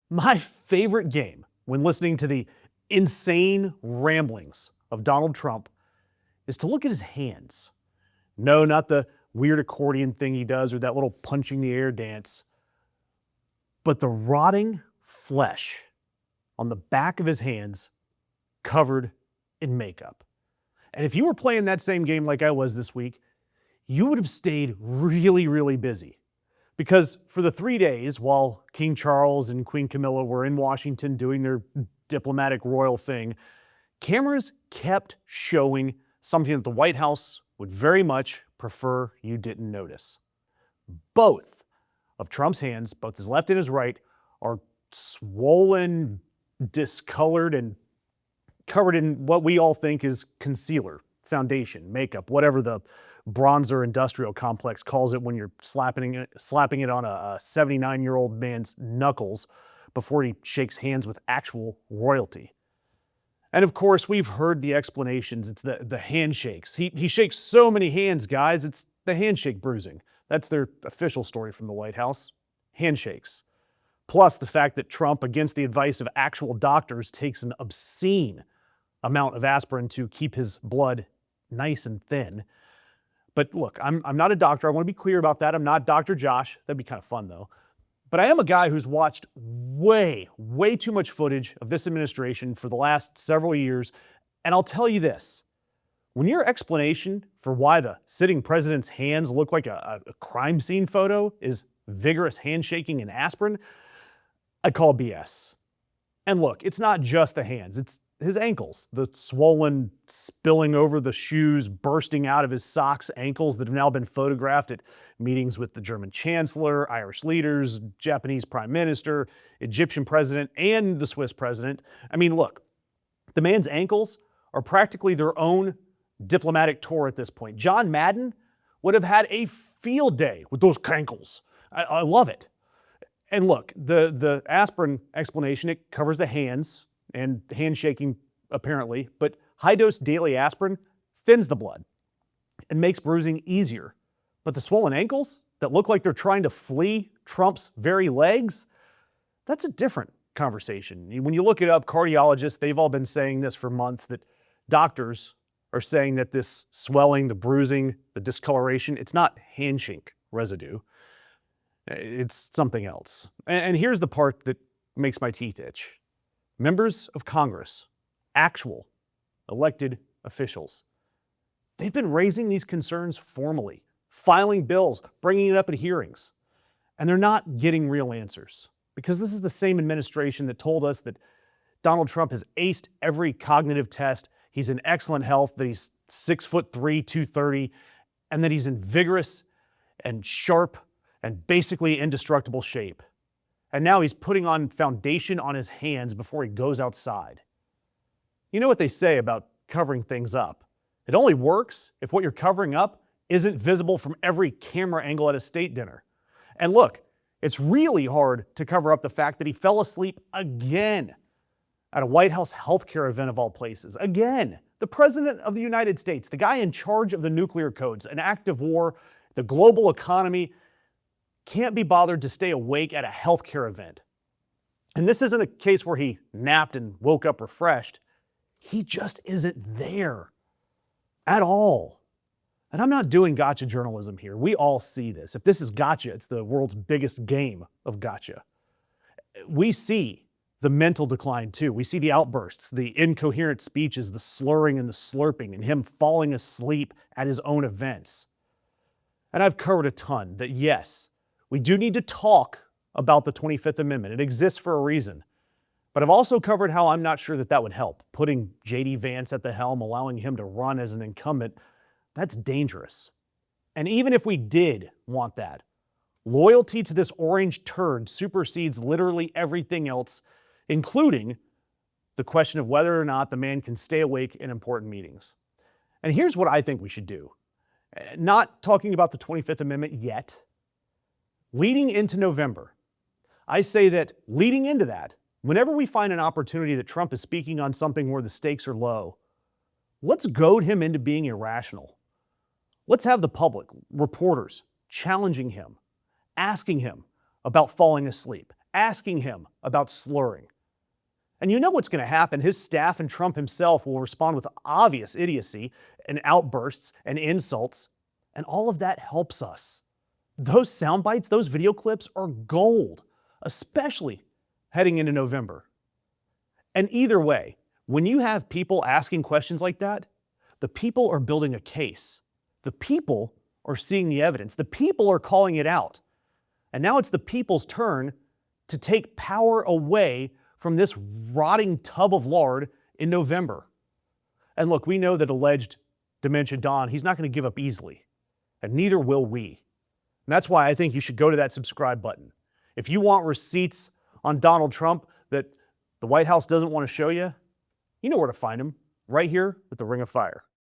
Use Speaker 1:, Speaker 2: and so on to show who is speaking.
Speaker 1: My favorite game when listening to the insane ramblings of Donald Trump is to look at his hands. No, not the weird accordion thing he does or that little punching the air dance, but the rotting flesh on the back of his hands covered in makeup. And if you were playing that same game like I was this week, you would have stayed really, really busy. Because for the 3 days while King Charles and Queen Camilla were in Washington doing their diplomatic royal thing, cameras kept showing something that the White House would very much prefer you didn't notice. Both of Trump's hands, both his left and his right, are swollen, discolored, and covered in what we all think is concealer, foundation, makeup, whatever the bronzer industrial complex calls it when you're slapping it on a 79-year-old man's knuckles before he shakes hands with actual royalty. And of course, we've heard the explanations. It's the handshakes. He shakes so many hands, guys. It's the handshake bruising. That's their official story from the White House. Handshakes. Plus the fact that Trump, against the advice of actual doctors, takes an obscene amount of aspirin to keep his blood nice and thin. But look, I'm not a doctor. I want to be clear about that. I'm not Dr. Josh. That'd be kind of fun, though. But I am a guy who's watched way too much footage of this administration for the last several years. And I'll tell you this. When your explanation for why the sitting president's hands look like a crime scene photo is vigorous handshaking and aspirin, I call BS. And look, it's not just the hands. It's his ankles, the swollen, spilling over the shoes, bursting out of his socks ankles that have now been photographed at meetings with the German chancellor, Irish leaders, Japanese prime minister, Egyptian president, and the Swiss president. I mean, look, the man's ankles are practically their own diplomatic tour at this point. John Madden would have had a field day with those cankles. I love it. And look, the aspirin explanation, it covers the hands and handshaking apparently, but high-dose daily aspirin thins the blood and makes bruising easier. But the swollen ankles that look like they're trying to flee Trump's very legs, that's a different conversation. When you look it up, cardiologists, they've all been saying this for months, that doctors are saying that this swelling, the bruising, the discoloration, it's not handshake residue. It's something else. And here's the part that makes my teeth itch. Members of Congress, actual elected officials, they've been raising these concerns formally, filing bills, bringing it up at hearings, and they're not getting real answers. Because this is the same administration that told us that Donald Trump has aced every cognitive test, he's in excellent health, that he's 6'3", 230, and that he's in vigorous and sharp and basically indestructible shape. And now he's putting on foundation on his hands before he goes outside. You know what they say about covering things up. It only works if what you're covering up isn't visible from every camera angle at a state dinner. And look, it's really hard to cover up the fact that he fell asleep again at a White House healthcare event of all places. Again, the President of the United States, the guy in charge of the nuclear codes, an act of war, the global economy, can't be bothered to stay awake at a healthcare event. And this isn't a case where he napped and woke up refreshed. He just isn't there at all. And I'm not doing gotcha journalism here. We all see this. If this is gotcha, it's the world's biggest game of gotcha. We see the mental decline too. We see the outbursts, the incoherent speeches, the slurring and the slurping, and him falling asleep at his own events. And I've covered a ton that, yes, we do need to talk about the 25th Amendment. It exists for a reason. But I've also covered how I'm not sure that that would help. Putting J.D. Vance at the helm, allowing him to run as an incumbent, that's dangerous. And even if we did want that, loyalty to this orange turd supersedes literally everything else, including the question of whether or not the man can stay awake in important meetings. And here's what I think we should do. Not talking about the 25th Amendment yet. Leading into November, I say that leading into that, whenever we find an opportunity that Trump is speaking on something where the stakes are low, let's goad him into being irrational. Let's have the public, reporters, challenging him, asking him about falling asleep, asking him about slurring. And you know what's going to happen. His staff and Trump himself will respond with obvious idiocy and outbursts and insults. And all of that helps us. Those sound bites, those video clips are gold, especially heading into November. And either way, when you have people asking questions like that, the people are building a case. The people are seeing the evidence. The people are calling it out. And now it's the people's turn to take power away from this rotting tub of lard in November. And look, we know that alleged Dementia Don, he's not going to give up easily, and neither will we. And that's why I think you should go to that subscribe button. If you want receipts on Donald Trump that the White House doesn't want to show you, you know where to find them, right here with the Ring of Fire.